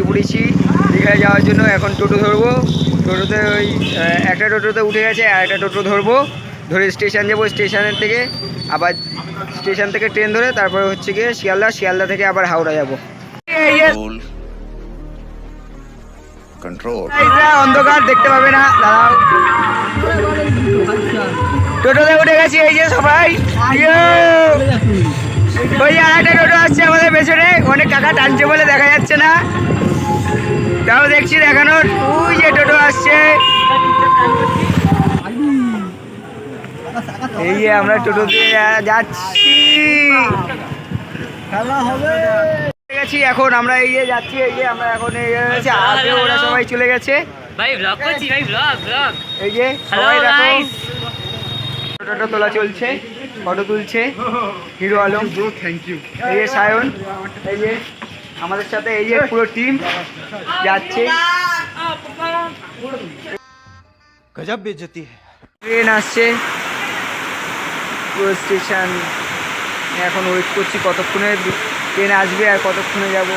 পড়েছি দীঘায় যাওয়ার জন্য। এখন টোটো ধরবো, টোটোতে ওই একটা টোটোতে উঠে গেছে, আর একটা টোটো ধরবো, ধরে স্টেশন যাবো, স্টেশনের থেকে আবার স্টেশন থেকে ট্রেন ধরে তারপরে হচ্ছে গিয়ে শিয়ালদা, শিয়ালদা থেকে আবার হাওড়া যাবো। অন্ধকার দেখতে পাবে না, দাঁড়াও। টোটোতে উঠে গেছি, এই যে সবাই। ওই আর একটা টোটো আসছে আমাদের পেছনে, অনেক কাকা টানছে বলে দেখা যাচ্ছে না, তাও দেখছি দেখানোর। ওই যে টোটো আসছে, এই যে আমরা টোটো দিয়ে যাচ্ছি। গেছি এখন আমরা এই যে যাচ্ছি, এই যে আমরা এখন আগে ওরা সবাই চলে গেছে। এই যে সবাই দেখো টোটো তোলা চলছে, ফটো তুলছে হিরো আলম, থ্যাংক ইউ। এই যে সায়ন, এই যে আমাদের সাথে এই যে পুরো টিম যাচ্ছে। গজব বেজতি, ট্রেন আসছে, পুরো স্টেশন এখন ওয়েট করছি কতক্ষণে ট্রেন আসবে আর কতক্ষণে যাব,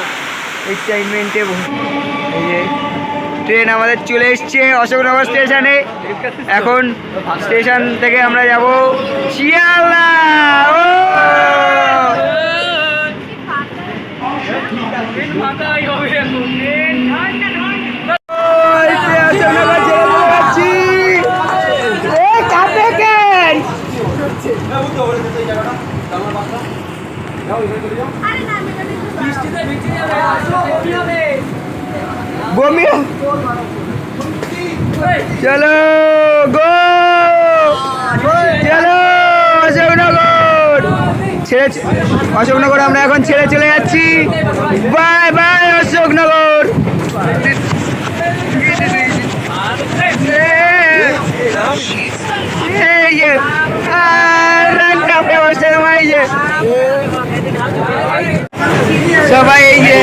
এক্সাইটমেন্টে। এই যে ট্রেন আমাদের চলে এসছে অশোকনগর স্টেশনে। এখন স্টেশন থেকে আমরা যাব শিয়ালদা। চলো গো, চলো অশোকনগর ছেড়ে, অশোকনগর আমরা এখন ছেড়ে চলে যাচ্ছি। Bye bye Ashoknagar. সবাই এই যে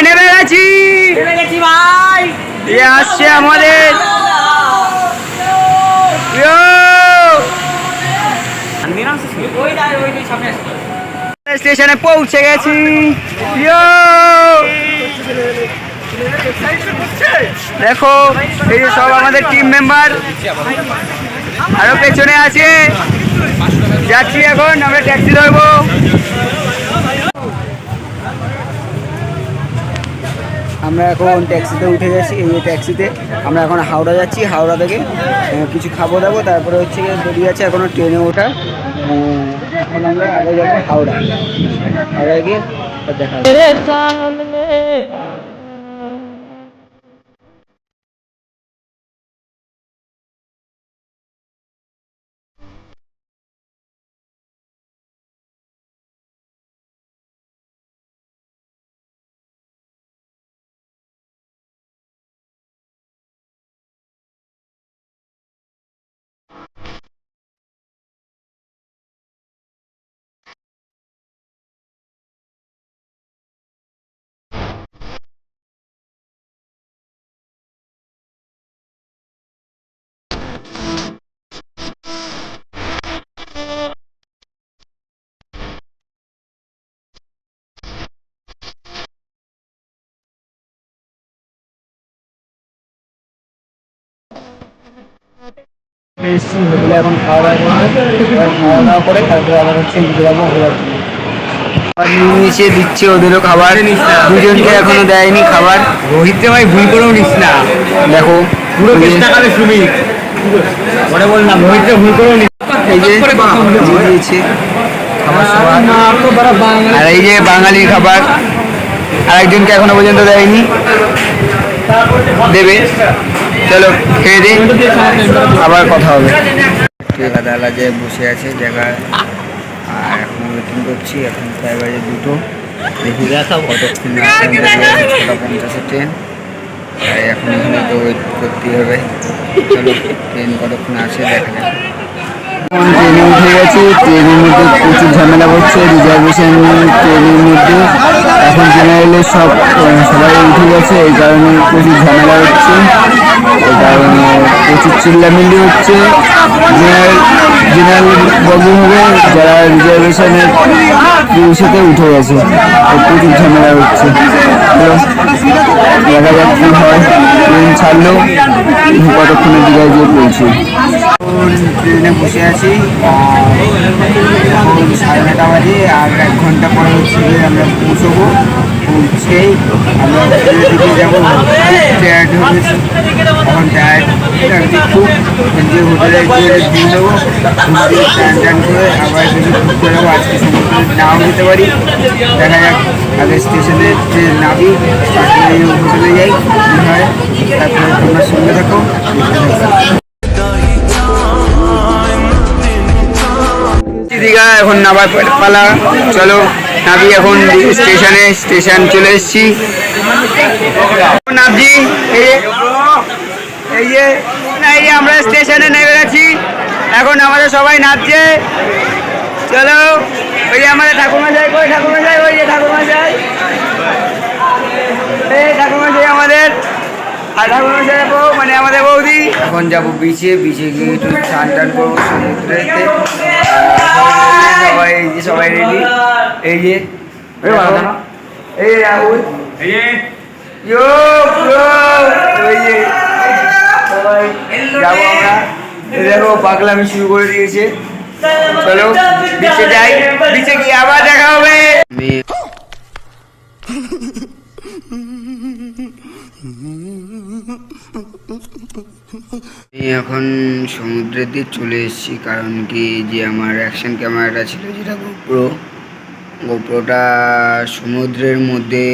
নেমে গেছি ভাই, আসছে আমাদের স্টেশনে পৌঁছে গেছি। দেখো এই যে সব আমাদের টিম মেম্বার আরো পেছনে আছে, যাচ্ছি এখন আমরা ট্যাক্সি ধরবো। আমরা এখন ট্যাক্সিতে উঠে গেছি, এই ট্যাক্সিতে আমরা এখন হাওড়া যাচ্ছি। হাওড়া থেকে কিছু খাবো দাবো, তারপরে হচ্ছে বেরিয়ে আছে এখনো ট্রেনে ওঠা। এখন আমরা আগে যাবো হাওড়া, হাওড়া গিয়ে দেখা এখন খাওয়া দাওয়া করে তারপরে আবার হচ্ছে নিচে যাবো। নিচে দিচ্ছে ওদেরও খাবার, দুজনকে এখনো দেয়নি খাবার। রোহিতকে ভাই ভুল করেও নিস না, দেখো পুরো চেষ্টাকালে শ্রমিক ওটা বললাম, রোহিতকে ভুল করেও নিস। এই যে দিয়েছে খাবার সবার, আর এই যে বাঙালির খাবার আরেকজনকে এখনো পর্যন্ত দেয়নি, দেবে। চলো খেয়ে দিই, আবার কথা হবে। দাদা যে বসে আছে জায়গায়, আর এখন ওয়েটিং করছি। এখন প্রায় বাজে 2টো, দেখি কতক্ষণ 6:50 ট্রেন, তাই এখন এখানে তো ওয়েট করতেই হবে। চলো ট্রেন কতক্ষণ আসে দেখা যাক। ট্রেনে উঠে গেছি, ট্রেনের মধ্যে প্রচুর ঝামেলা করছে, রিজার্ভেশন ট্রেনে মধ্যে এখন জেনারেলে সবাই উঠে গেছে, এই কারণে প্রচুর ঝামেলা হচ্ছে, এই কারণে প্রচুর চিল্লামিল্লি হচ্ছে। জেনারেল বগি হবে, যারা রিজার্ভেশনের সাথে উঠে গেছে, প্রচুর ঝামেলা হচ্ছে। দেখা যাক কি হয়, ট্রেন ছাড়লেও কতক্ষণের দিকে গিয়ে পৌঁছে। ট্রেনে বসে আছি, 9:30 বাজে, আর 1 ঘন্টা পরে হচ্ছে আমরা পৌঁছবো। পৌঁছেই আমরা দিকে যাবো। টায়ার্ড হয়েছি, এখন টায়ার্ড খুব, যে হোটেলে গিয়ে ঘুম দেবো, স্নান টান করে আবার যদি ঘুরতে যাবো। আজকে সমুদ্রে নাও যেতে পারি, দেখা যাক। আগে স্টেশনে যে নামি, তারপরে হোটেলে যাই, কী হয়। তারপরে তোমরা সঙ্গে থাকো। দীঘা এখন নামার পালা, চলো নাবি। এখন স্টেশন চলে এসেছি, নাবজি। এই যে আমরা স্টেশনে নেমে গেছি, এখন আমাদের সবাই নাচছে। চলো, ওই যে আমাদের ঠাকুমা যাই, ওই যে ঠাকুমা যাই, আমাদের আর ঠাকুমা যাবো, মানে আমাদের বৌদি। এখন যাবো বিচে গিয়ে একটু স্নান টান করবো সমুদ্রেতে। সবাই রেডি, এই যে রাহুল, সবাই যাবো আমরা। দেখো পাগলামি শুরু করে দিয়েছে, চলো বিচে যাই, বিচে গিয়ে আবার দেখা হবে। আমি এখন সমুদ্রের দিকে চলে এসেছি, কারণ কি যে আমার অ্যাকশন ক্যামেরাটা ছিল, যেটা গোপ্রোটা সমুদ্রের মধ্যে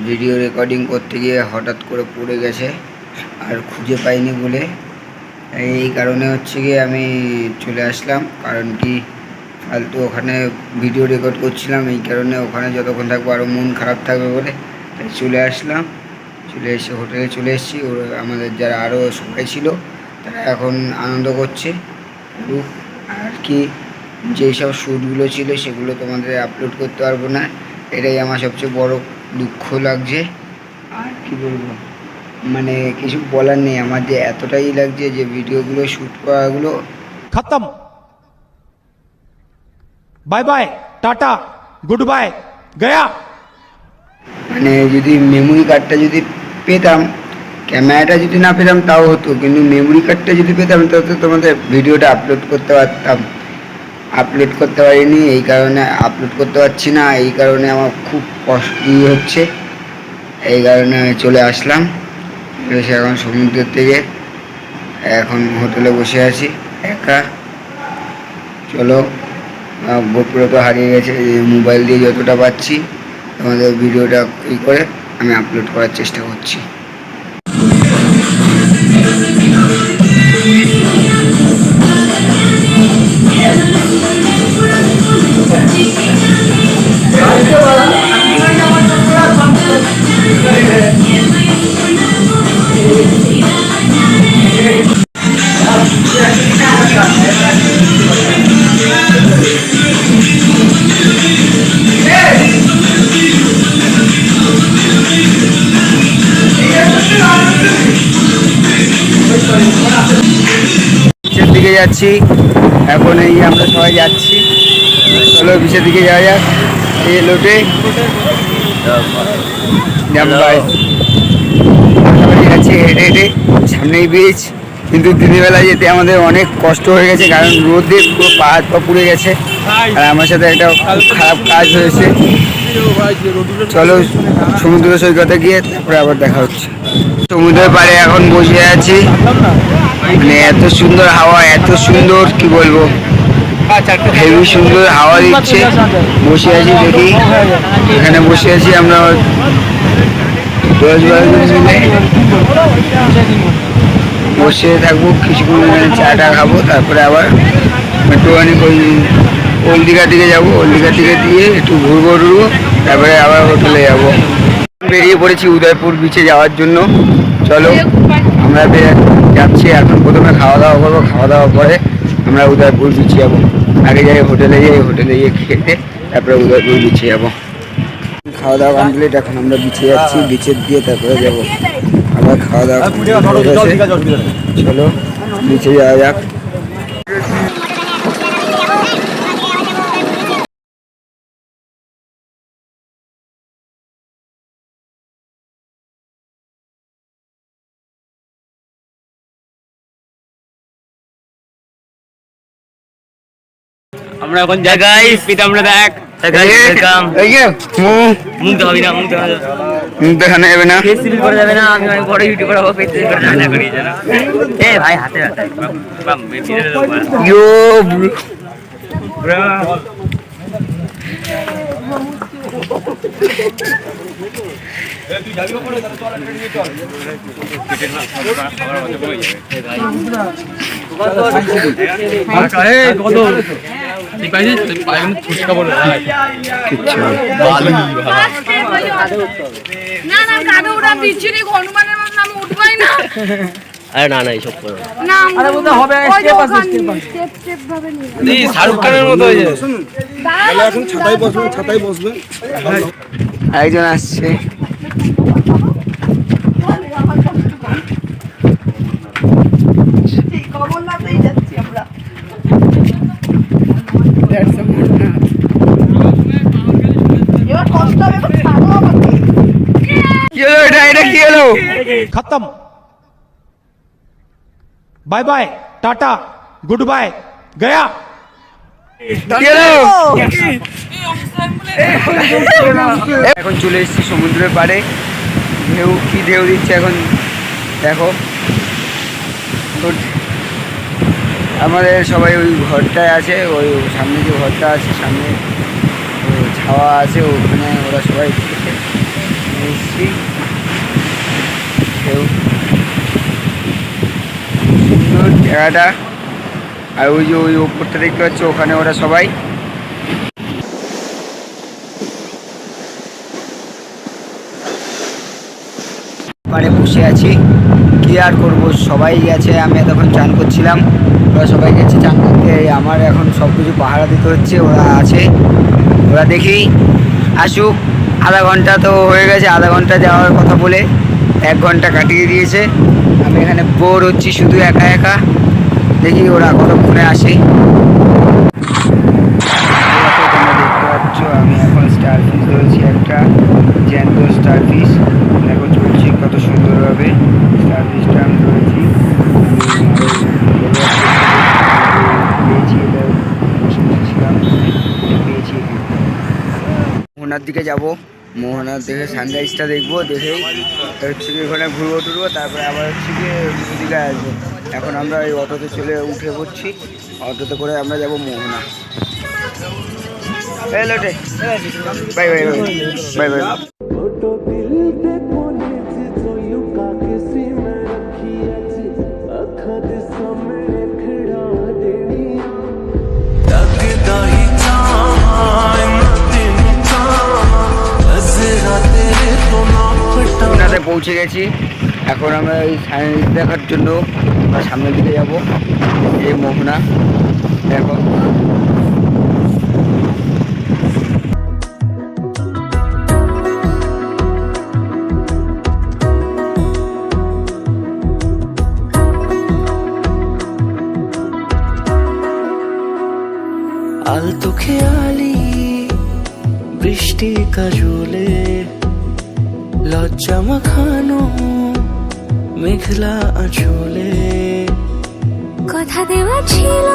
ভিডিও রেকর্ডিং করতে গিয়ে হঠাৎ করে পড়ে গেছে, আর খুঁজে পাইনি বলে, এই কারণে হচ্ছে গিয়ে আমি চলে আসলাম। কারণ কি ফালতু ওখানে ভিডিও রেকর্ড করছিলাম, এই কারণে ওখানে যতক্ষণ থাকবো আরও মন খারাপ থাকবে বলে তাই চলে আসলাম। চলে এসে হোটেলে চলে এসেছি। আমাদের যারা আরও সবাই ছিল তারা এখন আনন্দ করছে। আর কি যেই সব শ্যুটগুলো ছিল সেগুলো তোমাদের আপলোড করতে পারবো না, এটাই আমার সবচেয়ে বড় দুঃখ লাগছে। আর কি বলবো, মানে কিছু বলার নেই। আমার যে এতটাই লাগছে যে ভিডিওগুলো শ্যুট করাগুলো খতম, bye bye, tata, good bye, Gaya. মানে যদি মেমোরি কার্ডটা যদি পেতাম, ক্যামেরাটা যদি না পেতাম তাও হতো, কিন্তু মেমোরি কার্ডটা যদি পেতাম তাহলে তোমাদের ভিডিওটা আপলোড করতে পারতাম। আপলোড করতে পারিনি, এই কারণে আপলোড করতে পারছি না, এই কারণে আমার খুব কষ্ট হচ্ছে। এই কারণে চলে আসলাম। এসে এখন সমুদ্রের থেকে এখন হোটেলে বসে আছি একা। চলো, গোপ্রো তো হারিয়ে গেছে, মোবাইল দিয়ে যতটা পাচ্ছি তোমাদের ভিডিওটা করে আমি আপলোড করার চেষ্টা করছি। দিকে যাচ্ছি এখন, এই আমরা সবাই যাচ্ছি। চলো বিচের দিকে যাওয়া যাক। এই লোটে যাচ্ছি হেঁটে হেঁটে, সামনেই বিচ, কিন্তু দিনের বেলা যেতে আমাদের অনেক কষ্ট হয়ে গেছে, কারণ রোদে পুরো পা হাত পা পুড়ে গেছে। আর আমার সাথে একটা খুব খারাপ কাজ হয়েছে। চলো সমুদ্র সৈকতে গিয়ে তারপরে আবার দেখা হচ্ছে। সমুদ্রের পাড়ে এখন বসে আছি, মানে এত সুন্দর হাওয়া, এত সুন্দর কি বলবো, হেভি সুন্দর হাওয়া দিচ্ছে। বসে আছি, দেখি এখানে বসে আছি আমরা 10-12 জন মিলে বসে থাকবো কিছুক্ষণ, চাটা খাবো, তারপরে আবার একটুখানি ওল্ড দীঘার দিকে যাবো। ওল্ড দীঘার দিকে দিয়ে একটু ঘুরবো, তারপরে আবার হোটেলে যাবো। বেরিয়ে পড়েছি উদয়পুর বিচে যাওয়ার জন্য। চলো আমরা যাচ্ছি এখন। প্রথমে খাওয়া দাওয়া করবো, খাওয়া দাওয়ার পরে আমরা উদয়পুর বিচে যাবো। আগে যাই হোটেলে গিয়ে খেতে, তারপরে উদয়পুর বিচে যাবো। খাওয়া দাওয়া কমপ্লিট, এখন আমরা বিচে যাচ্ছি, বিচের দিয়ে তারপরে যাবো আবার খাওয়া দাওয়া complete হয়ে গেছে। চলো বিচে যাওয়া যাক। আমরা এখন গাইস পিতামরা দেখ মুখ দেখাবি না, মুখ দেখানো যাবে না, ফেস রিভিল করা যাবে না। আমি অনেক বড় ইউটিউবার হবো, ফেস রিভিল করা না করি জানো। এ ভাই হাতে হাতে বাম ইয়ো আরে না না এইসব করো শাহরুখ খানের মতো হয়ে যায়। একজন আসছে, এটা কি হলো? खत्म। Bye bye, tata, good bye, गया। কি হলো? এখন চলে এসেছি সমুদ্রের পাড়ে, ঢেউ কি ঢেউ দিচ্ছে এখন দেখো। তো আমাদের সবাই ওই ঘরটায় আছে, ওই সামনে যে ঘরটা আছে সামনে ছাওয়া আছে, ওখানে ওরা সবাই এসেছি। ঢেউ সুন্দর জায়গাটা, আর ওই যে ওই ওপরটা দেখতে পাচ্ছ ওখানে ওরা সবাই। পাড়ে বসে আছি, কি আর করবো, সবাই গেছে, আমি এতক্ষণ চান করছিলাম, ওরা সবাই গেছে চান করতে, আমার এখন সব কিছু পাহারা দিতে হচ্ছে। ওরা আছে, ওরা দেখি আসুক, আধা ঘন্টা তো হয়ে গেছে, আধা ঘন্টা যাওয়ার কথা বলে 1 ঘন্টা কাটিয়ে দিয়েছে। আমি এখানে বোর হচ্ছি শুধু একা একা, দেখি ওরা কতক্ষণে আসে। দেখতে পাচ্ছ আমি এখন স্টার ফিশ ধরেছি, একটা জ্যান্ত স্টার ফিশ, দেখো চলছি কত সুন্দরভাবে স্টার ফিশটা আমি ধরেছি। পেয়েছি, এটা বসেছিলাম, পেয়েছি। মোহনার দিকে যাব, মোহনার দেখে সানরাইজটা দেখবো, দেখেই হচ্ছে কি ওখানে ঘুরবো টুরবো, তারপরে আবার হচ্ছে গিয়ে দীঘায় আসবো। এখন আমরা এই অটোতে উঠে পড়ছি, অটোতে করে আমরা যাব মোহনা। লোটে bye bye bye bye bye. পৌঁছে গেছি, এখন আমরা এই সানরাইজ দেখার জন্য সামনের দিকে যাব। এই মোহনা দেখো, আলতো খেয়ালি বৃষ্টি কাজলে লজ্জা মাখানো মেঘলা আঁচলে কথা দেওয়া ছিল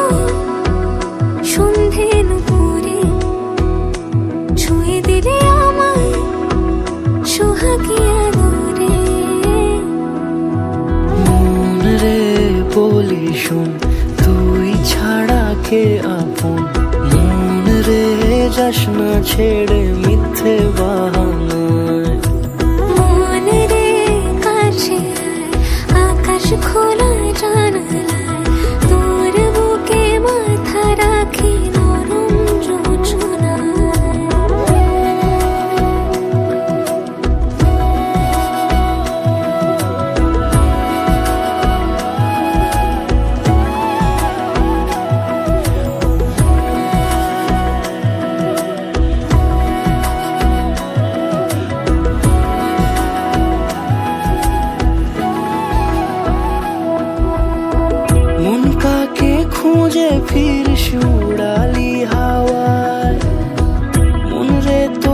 সন্ধে নুপুরে, ছুঁয়ে দিলে আমায় সোহাগী আদরে। মন রে বলি শোন, তুই ছাড়া কে আপন, মন রে যাস না ছেড়ে মিথ্যে বাহানায়। মন রে কাছে আকাশ খোলা জানালায়, তোর বুকে মাথা রাখি নরম যোজনায়।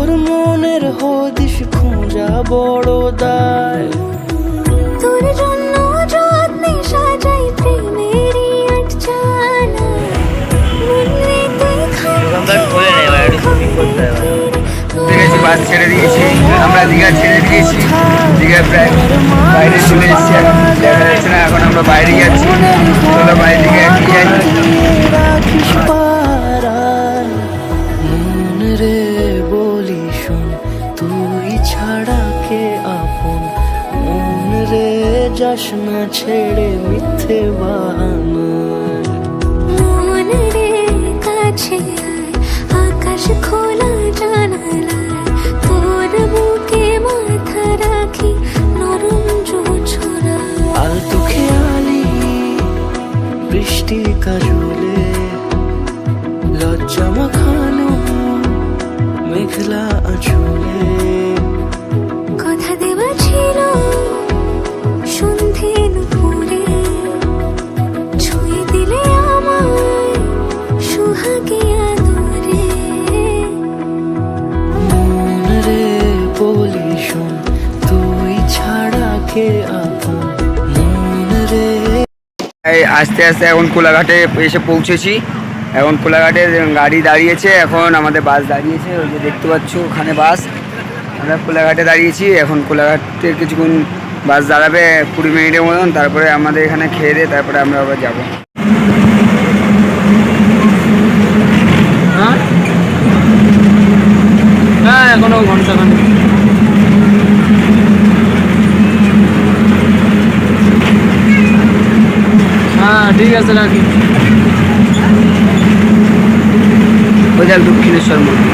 তোর মনের হদিশ খোঁজা বড় দায়। তোর জন্য যত্নে সাজাই প্রেমেরই আটচালা, মনে তুই দোকানদার খোলে নেই, এবার একটু শুটিং করতে হবে। দেখেছি বাস ছেড়ে দিয়েছি, আমরা দীঘা ছেড়ে দিয়েছি, দীঘা প্রায় বাইরে চলে এসেছি, এখন দেখা যাচ্ছে না, এখন আমরা বাইরে যাচ্ছি, চলো বাইরে দিকে এগিয়ে যাই। রাখিস পারায় মন রে বলি শোন, তুই ছাড়া কে আপন, মন রে যাস না ছেড়ে মিথ্যে বাহানায়। মন রে কাছে আয়, আকাশ খোলা জানালায়, তোর বুকে মাথা রাখি নরম জোছনায়। আলতো খেয়ালি বৃষ্টি কাজলে, লজ্জা মাখানো মেঘলা আঁচলে। কথা দেওয়া ছিল সন্ধে দুপুরে, ছুঁয়ে দিলে আমায় সুহাগে আদরে। মন রে বলি শোন, তুই ছাড়া কে আপন, মন রে। এই আস্তে আস্তে এখন কোলাঘাটে এসে পৌঁছেছি, এখন কোলাঘাটে গাড়ি দাঁড়িয়েছে, এখন আমাদের বাস দাঁড়িয়েছে, ওই যে দেখতে পাচ্ছ ওখানে বাস, আমরা কোলাঘাটে দাঁড়িয়েছি, এখন কোলাঘাটে কিছুক্ষণ বাস দাঁড়াবে 20 মিনিটের মতন, তারপরে আমাদের এখানে খেয়ে দিয়ে তারপরে আমরা আবার যাবো। হ্যাঁ এখনো ঘন্টা খানেক। হ্যাঁ ঠিক আছে রাখি। ওই দেখ দক্ষিণেশ্বর মন্দির,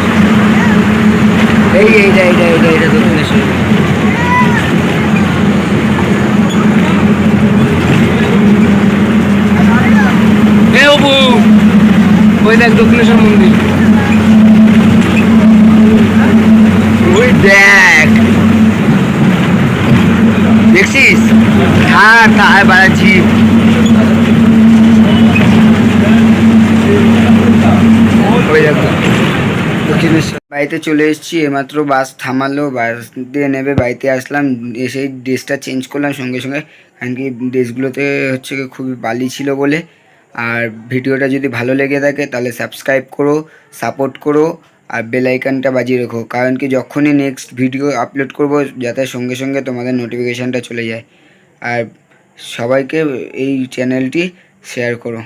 এইটা দক্ষিণেশ্বর। এ বাবু, ওই দেখ দক্ষিণেশ্বর মন্দির। ওই দেখ, দেখছিস? হ্যাঁ তাই বাড়াচ্ছি। ওই দেখো দক্ষিণেশ্বর। বাড়িতে চলে এসেছি, এইমাত্র বাস থামালো, বাস দিয়ে নেবে বাড়িতে আসলাম, এসে ড্রেসটা চেঞ্জ করলাম সঙ্গে সঙ্গে, কারণ কি ড্রেসগুলোতে হচ্ছে কি খুবই বালি ছিল বলে। আর ভিডিওটা যদি ভালো লেগে থাকে তাহলে সাবস্ক্রাইব করো, সাপোর্ট করো, আর বেল আইকনটা বাজিয়ে রেখো, কারণ কি যখনই নেক্সট ভিডিও আপলোড করব যাতে সঙ্গে সঙ্গে তোমাদের নোটিফিকেশানটা চলে যায়। আর সবাইকে এই চ্যানেলটি শেয়ার করো।